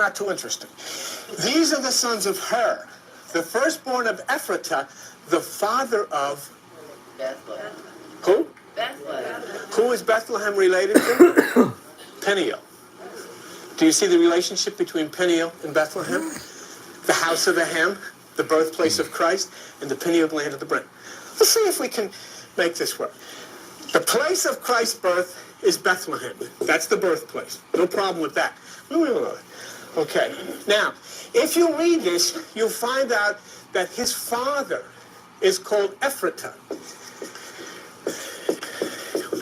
not too interesting. These are the sons of Hur, the firstborn of Ephratah, the father of Bethlehem. who? Bethlehem. Who is Bethlehem related to? Peniel. Do you see the relationship between Peniel and Bethlehem? The house of the Ham, the birthplace of Christ, and the pineal gland of the brain. Let's see if we can make this work. The place of Christ's birth is Bethlehem. That's the birthplace. No problem with that. Okay. Now, if you read this, you'll find out that his father is called Ephratah.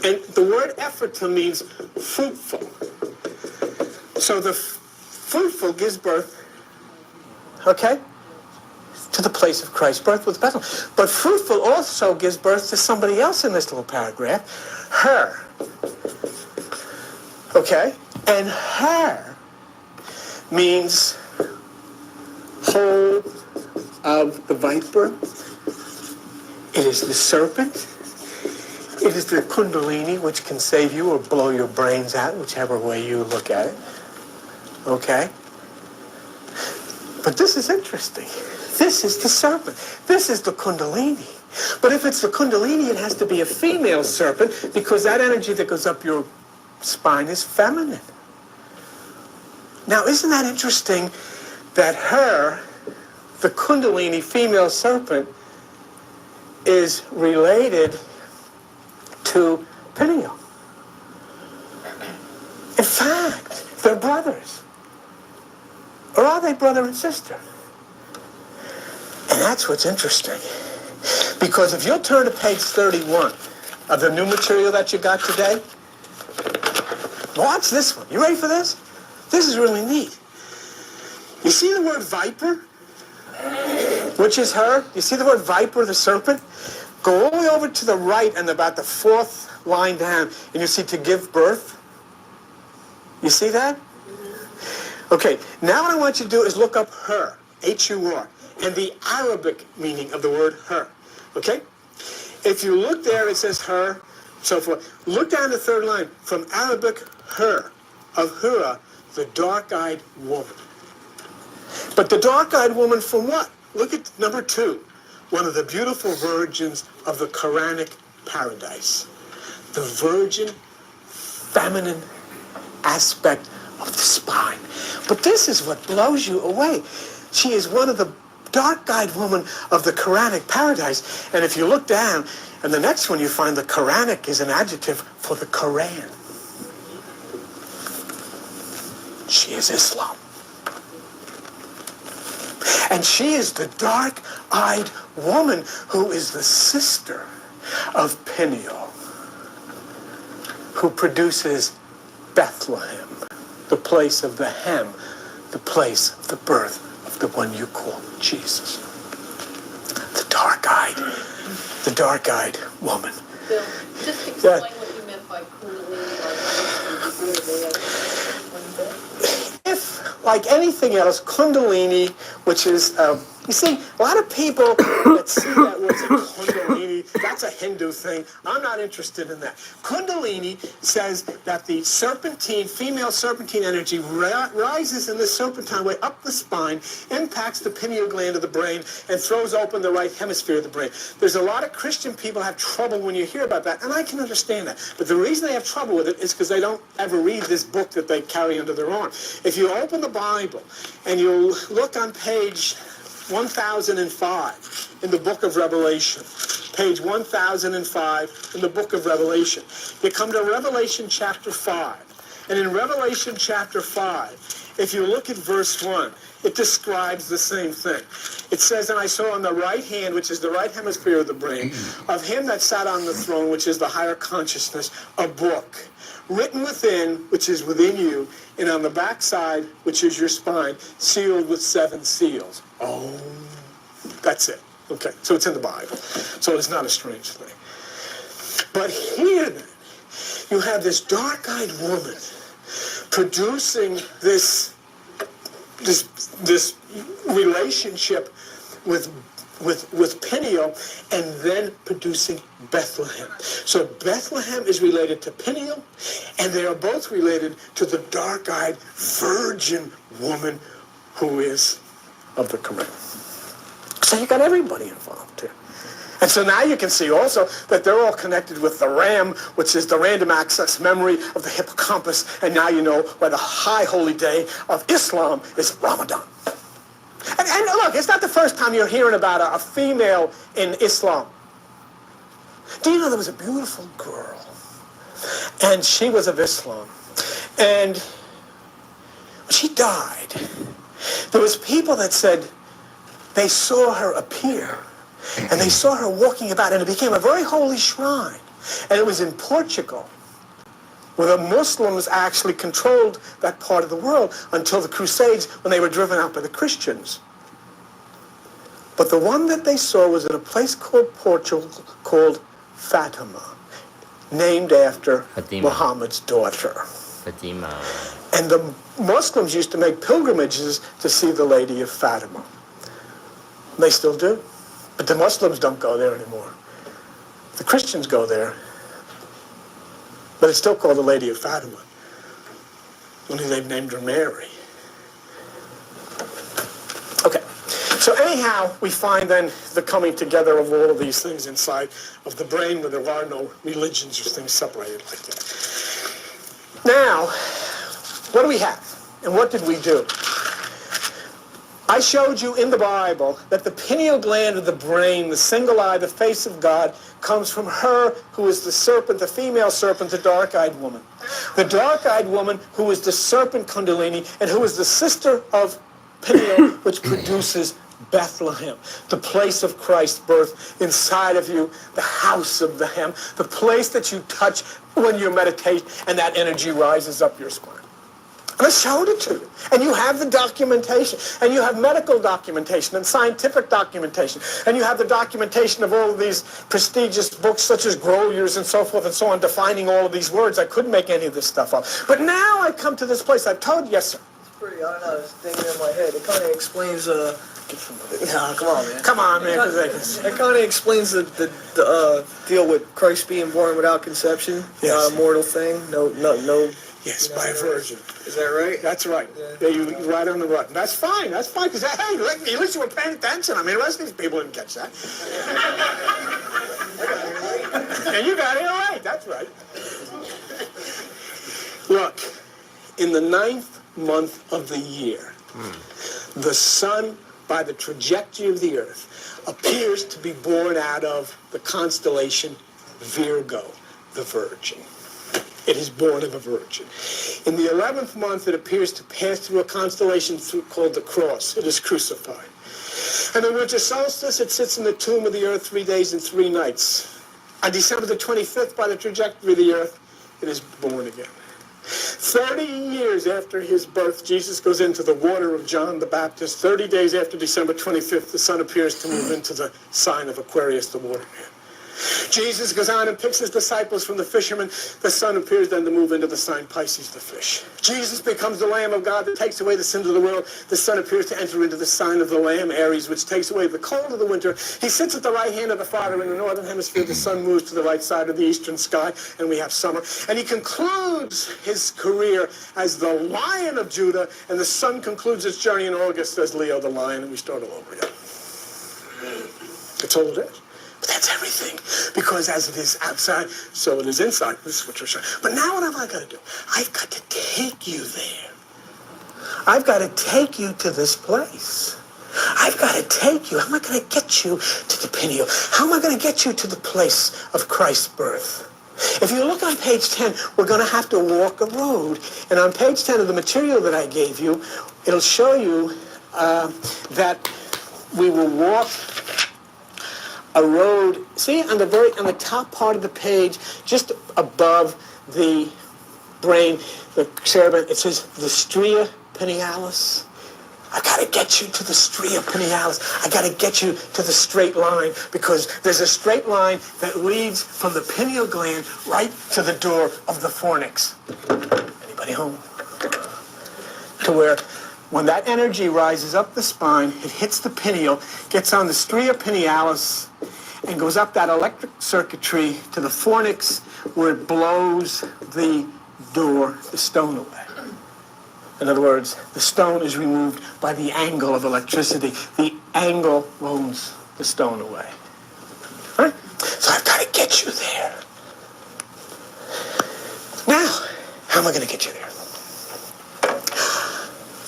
And the word Ephratah means fruitful. So the fruitful gives birth, okay, to the place of Christ's birth with Bethlehem. But fruitful also gives birth to somebody else in this little paragraph, Hur. Okay? And Hur means whole of the viper. It is the serpent. It is the kundalini, which can save you or blow your brains out, whichever way you look at it. Okay? But this is interesting. This is the serpent. This is the kundalini. But if it's the kundalini, it has to be a female serpent because that energy that goes up your spine is feminine. Now, isn't that interesting that Hur, the kundalini female serpent, is related to Peniel? In fact, they're brothers. Or are they brother and sister? And that's what's interesting. Because if you'll turn to page 31 of the new material that you got today, watch this one. You ready for this? This is really neat. You see the word viper? Which is her? You see the word viper, the serpent? Go all the way over to the right and about the fourth line down, and you see to give birth. You see that? Okay, now what I want you to do is look up Hur, H-U-R, and the Arabic meaning of the word Hur. Okay? If you look there, it says Hur, so forth. Look down the third line. From Arabic, Hur, of Hura, the dark-eyed woman. But the dark-eyed woman from what? Look at number 2. One of the beautiful virgins of the Quranic paradise. The virgin, feminine aspect of the spine. But this is what blows you away. She is one of the dark-eyed woman of the Quranic paradise. And if you look down, and the next one you find the Quranic is an adjective for the Quran. She is Islam. And she is the dark-eyed woman who is the sister of Peniel, who produces Bethlehem, the place of the Ham, the place of the birth of the one you call Jesus. The dark-eyed woman. Bill, just explain what you meant by kundalini. If, like anything else, kundalini, which is, you see, a lot of people that see that word kundalini, that's a Hindu thing. I'm not interested in that. Kundalini says that the serpentine, female serpentine energy rises in the serpentine way up the spine, impacts the pineal gland of the brain, and throws open the right hemisphere of the brain. There's a lot of Christian people have trouble when you hear about that, and I can understand that. But the reason they have trouble with it is because they don't ever read this book that they carry under their arm. If you open the Bible and you look on page 1005 in the book of Revelation, page 1005 in the book of Revelation, you come to Revelation chapter 5. And in Revelation chapter 5, if you look at verse 1, it describes the same thing. It says, and I saw on the right hand, which is the right hemisphere of the brain, of him that sat on the throne, which is the higher consciousness, a book written within, which is within you, and on the backside, which is your spine, sealed with 7 seals. Oh, that's it. Okay, so it's in the Bible. So it's not a strange thing. But here, then, you have this dark-eyed woman producing this relationship with with Peniel, and then producing Bethlehem. So Bethlehem is related to Peniel, and they are both related to the dark-eyed virgin woman who is of the Quran. So you got everybody involved here. And so now you can see also that they're all connected with the RAM, which is the random access memory of the hippocampus, and now you know why the high holy day of Islam is Ramadan. And look, it's not the first time you're hearing about a female in Islam. Do you know there was a beautiful girl, and she was of Islam, and when she died, there was people that said they saw her appear, and they saw her walking about, and it became a very holy shrine, and it was in Portugal, where the Muslims actually controlled that part of the world until the Crusades, when they were driven out by the Christians. But the one that they saw was in a place called Portugal called Fatima, named after Muhammad's daughter. Fatima. And the Muslims used to make pilgrimages to see the Lady of Fatima. They still do. But the Muslims don't go there anymore. The Christians go there. But it's still called the Lady of Fatima. Only they've named her Mary. Okay. So anyhow, we find then the coming together of all of these things inside of the brain where there are no religions or things separated like that. Now, what do we have? And what did we do? I showed you in the Bible that the pineal gland of the brain, the single eye, the face of God, comes from her who is the serpent, the female serpent, the dark-eyed woman. The dark-eyed woman who is the serpent Kundalini and who is the sister of pineal, which produces Bethlehem, the place of Christ's birth inside of you, the house of the hem, the place that you touch when you meditate and that energy rises up your spine. And I showed it to you. And you have the documentation. And you have medical documentation and scientific documentation. And you have the documentation of all of these prestigious books such as Grolier's and so forth and so on, defining all of these words. I couldn't make any of this stuff up. But now I come to this place. I've told you, yes, sir. It's pretty, I don't know, it's thinking in my head. It kind of explains, no, come on, man. Come on, man. It kind of explains the deal with Christ being born without conception. Yes. Not a mortal thing. No. Yes, by a virgin. Is that right? That's right. Yeah, you're right on the button. That's fine. That's fine. Because, hey, at least you were paying attention. I mean, the rest of these people didn't catch that. And you got it all right. That's right. Look, in the 9th month of the year, the sun, by the trajectory of the earth, appears to be born out of the constellation Virgo, the Virgin. It is born of a virgin. In the 11th month, it appears to pass through a constellation called the Cross. It is crucified. And the winter solstice, it sits in the tomb of the earth 3 days and 3 nights. On December the 25th, by the trajectory of the earth, it is born again. 30 years after his birth, Jesus goes into the water of John the Baptist. 30 days after December 25th, the sun appears to move into the sign of Aquarius, the water man. Jesus goes on and picks his disciples from the fishermen. The sun appears then to move into the sign Pisces, the fish. Jesus becomes the Lamb of God that takes away the sins of the world. The sun appears to enter into the sign of the Lamb, Aries, which takes away the cold of the winter. He sits at the right hand of the Father in the northern hemisphere. The sun moves to the right side of the eastern sky, and we have summer. And he concludes his career as the Lion of Judah, and the sun concludes its journey in August as Leo the Lion, and we start all over again. That's all it is. But that's everything. Because as it is outside, so it is inside. This is what you're saying. But now what have I got to do? I've got to take you there. I've got to take you to this place. I've got to take you. How am I going to get you to the pineal? How am I going to get you to the place of Christ's birth? If you look on page 10, we're going to have to walk a road. And on page 10 of the material that I gave you, it'll show you that we will walk a road. See, on the top part of the page, just above the brain, the cerebellum, it says the stria pinealis. I got to get you to the stria pinealis. I got to get you to the straight line, because there's a straight line that leads from the pineal gland right to the door of the fornix. Anybody home? To where When that energy rises up the spine, it hits the pineal, gets on the stria pinealis, and goes up that electric circuitry to the fornix, where it blows the stone away. In other words, the stone is removed by the angle of electricity. The angle moves the stone away. Right? So I've got to get you there. Now, how am I going to get you there?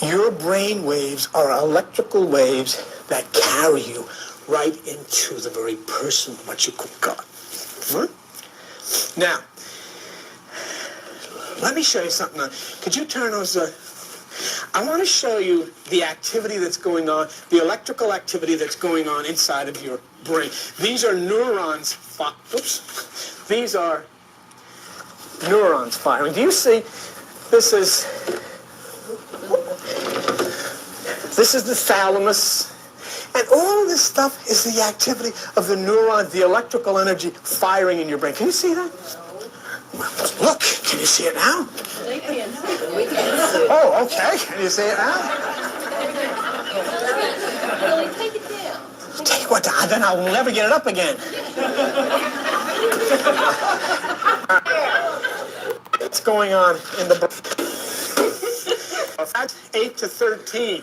Your brain waves are electrical waves that carry you right into the very person of what you call God. Right? Now, let me show you something. Could you turn those... I want to show you the activity that's going on, the electrical activity that's going on inside of your brain. These are neurons. These are neurons firing. Do you see? This is the thalamus. And all of this stuff is the activity of the neurons, the electrical energy firing in your brain. Can you see that? Look, can you see it now? They can't see it. We can't see it. Oh, okay. Can you see it now? Billy, take it down. Take what? Then I will never get it up again. What's going on in the brain? That's 8 to 13.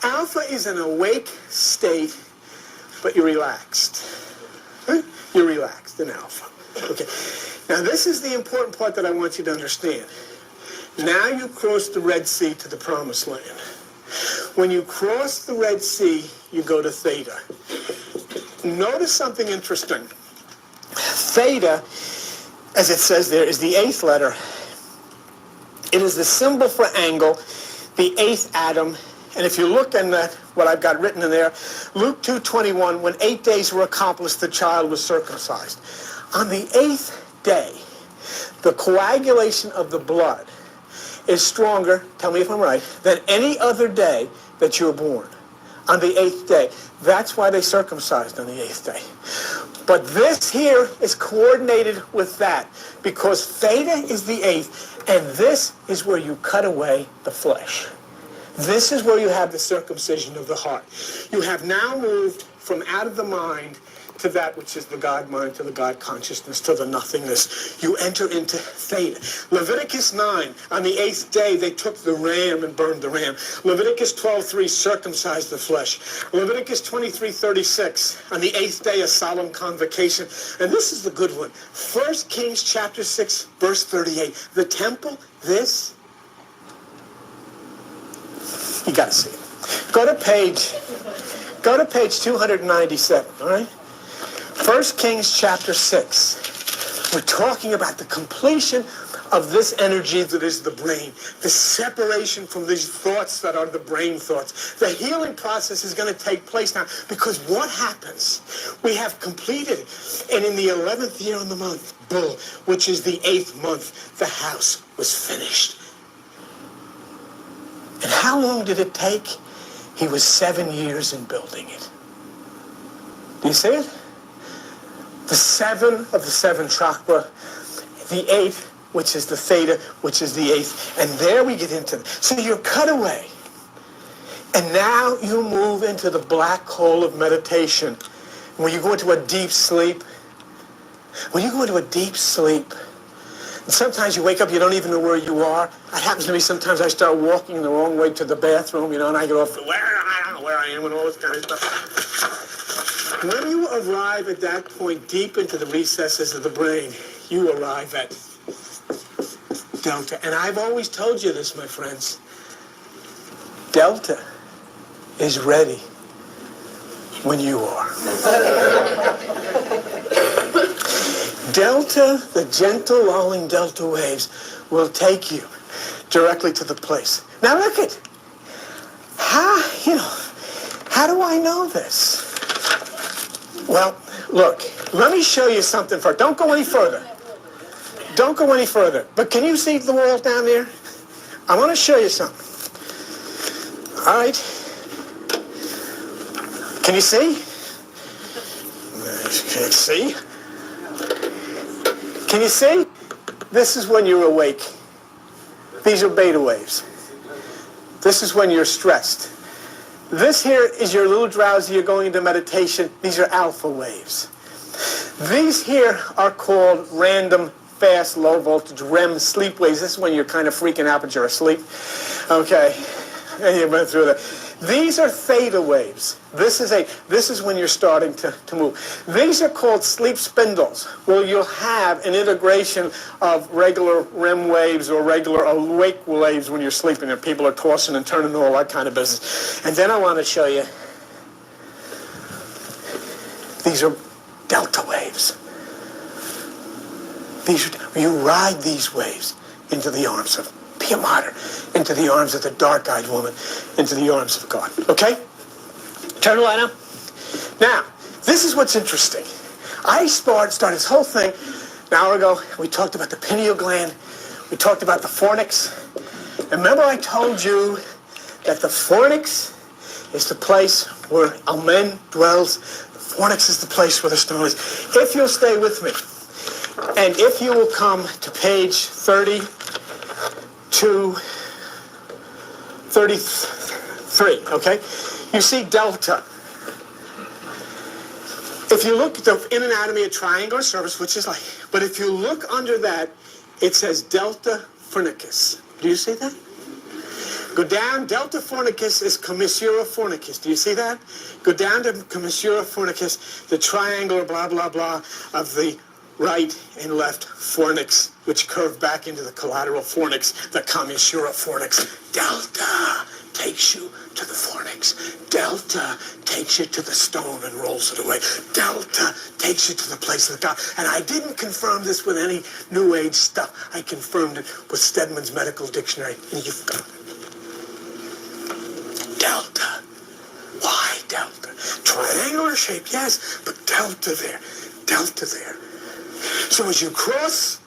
Alpha is an awake state, but you're relaxed. Huh? You're relaxed in alpha. Okay. Now this is the important part that I want you to understand. Now you cross the Red Sea to the Promised Land. When you cross the Red Sea, you go to theta. Notice something interesting. Theta, as it says there, is the 8th letter. It is the symbol for angle, the 8th atom. And if you look in what I've got written in there, Luke 2:21, when 8 days were accomplished, the child was circumcised. On the 8th day, the coagulation of the blood is stronger, tell me if I'm right, than any other day that you were born. On the 8th day. That's why they circumcised on the 8th day. But this here is coordinated with that, because theta is the 8th, and this is where you cut away the flesh. This is where you have the circumcision of the heart. You have now moved from out of the mind to that which is the God mind, to the God consciousness, to the nothingness. You enter into theta. Leviticus 9, on the 8th day, they took the ram and burned the ram. Leviticus 12:3, circumcised the flesh. Leviticus 23:36, on the 8th day, a solemn convocation. And this is the good one. 1 Kings chapter 6, verse 38. The temple, this, you got to see it. Go to page 297, all right? 1 Kings chapter 6. We're talking about the completion of this energy that is the brain, the separation from these thoughts that are the brain thoughts. The healing process is going to take place now, because what happens? We have completed, and in the 11th year of the month, Bull, which is the 8th month, the house was finished. And how long did it take? He was 7 years in building it. Do you see it? The 7 of the 7 chakra, the 8th, which is the theta, which is the 8th. And there we get into it. So you're cut away. And now you move into the black hole of meditation. When you go into a deep sleep, and sometimes you wake up, you don't even know where you are. That happens to me sometimes. I start walking the wrong way to the bathroom, and I get off, I don't know where I am, and all this kind of stuff. When you arrive at that point deep into the recesses of the brain, you arrive at delta. And I've always told you this, my friends. Delta is ready when you are. Delta, the gentle rolling delta waves, will take you directly to the place. Now look at, how do I know this? Well, look, let me show you something first. Don't go any further. Don't go any further. But can you see the wall down there? I want to show you something. All right. Can you see? Can't see. Can you see? This is when you're awake. These are beta waves. This is when you're stressed. This here is your little drowsy, you're going into meditation. These are alpha waves. These here are called random, fast, low voltage REM sleep waves. This is when you're kind of freaking out, but you're asleep. Okay, and you went through that. These are theta waves. This is when you're starting to move. These are called sleep spindles, where you'll have an integration of regular REM waves or regular awake waves when you're sleeping, and people are tossing and turning and all that kind of business. And then I want to show you, these are delta waves. You ride these waves into the arms of, be a martyr, into the arms of the dark-eyed woman, into the arms of God. Okay? Turn the light on. Now, this is what's interesting. I started this whole thing an hour ago. We talked about the pineal gland. We talked about the fornix. And remember I told you that the fornix is the place where Amen dwells. The fornix is the place where the stone is. If you'll stay with me, and if you will come to page 33, okay? You see delta. If you look in anatomy of triangular surface, which is like, but if you look under that, it says delta fornicus. Do you see that? Go down, delta fornicus is commissura fornicus. Do you see that? Go down to commissura fornicus, the triangular blah, blah, blah of the right and left fornix, which curve back into the collateral fornix, the commissura fornix. Delta takes you to the fornix. Delta takes you to the stone and rolls it away. Delta takes you to the place of God. And I didn't confirm this with any New Age stuff. I confirmed it with Stedman's Medical Dictionary. And you've got it. Delta. Why delta? Triangular shape, yes, but delta there. Delta there. So as you cross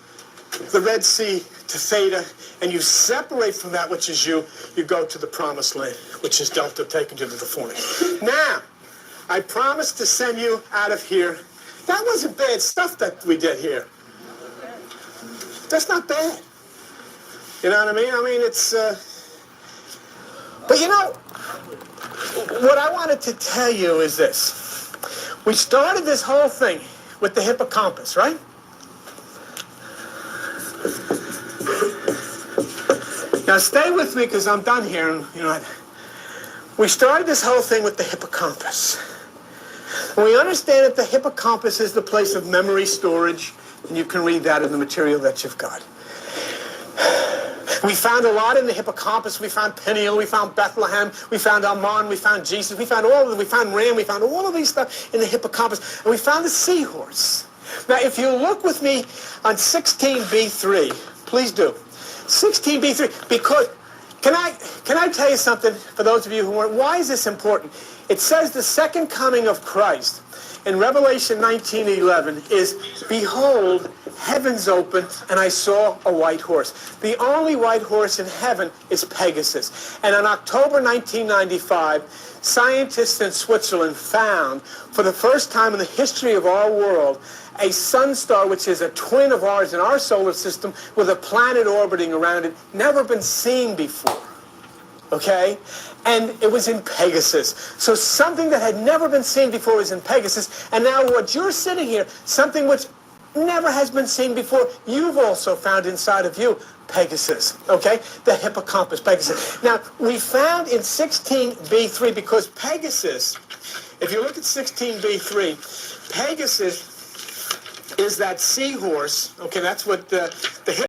the Red Sea to Theta, and you separate from that which is you go to the promised land, which is delta taken you to the fornix. Now, I promised to send you out of here. That wasn't bad stuff that we did here. That's not bad. You know what I mean? I mean, it's... But you know, what I wanted to tell you is this. We started this whole thing with the hippocampus, right? Now stay with me because I'm done here. And, you know, we started this whole thing with the hippocampus. And we understand that the hippocampus is the place of memory storage, and you can read that in the material that you've got. We found a lot in the hippocampus. We found Peniel, we found Bethlehem, we found Almon, we found Jesus, we found all of them. We found Ram, we found all of these stuff in the hippocampus, and we found the seahorse. Now, if you look with me on 16b3, please do. 16b3, because can I tell you something for those of you who weren't? Why is this important? It says the second coming of Christ in Revelation 19:11 is, behold, heavens opened, and I saw a white horse. The only white horse in heaven is Pegasus. And in October 1995, scientists in Switzerland found, for the first time in the history of our world, a sun star which is a twin of ours in our solar system with a planet orbiting around it, never been seen before. Okay? And it was in Pegasus. So something that had never been seen before was in Pegasus. And now what you're sitting here, something which never has been seen before, you've also found inside of you, Pegasus. Okay? The hippocampus, Pegasus. Now, we found in 16b3, because Pegasus, if you look at 16b3, Pegasus is that seahorse. Okay, that's what the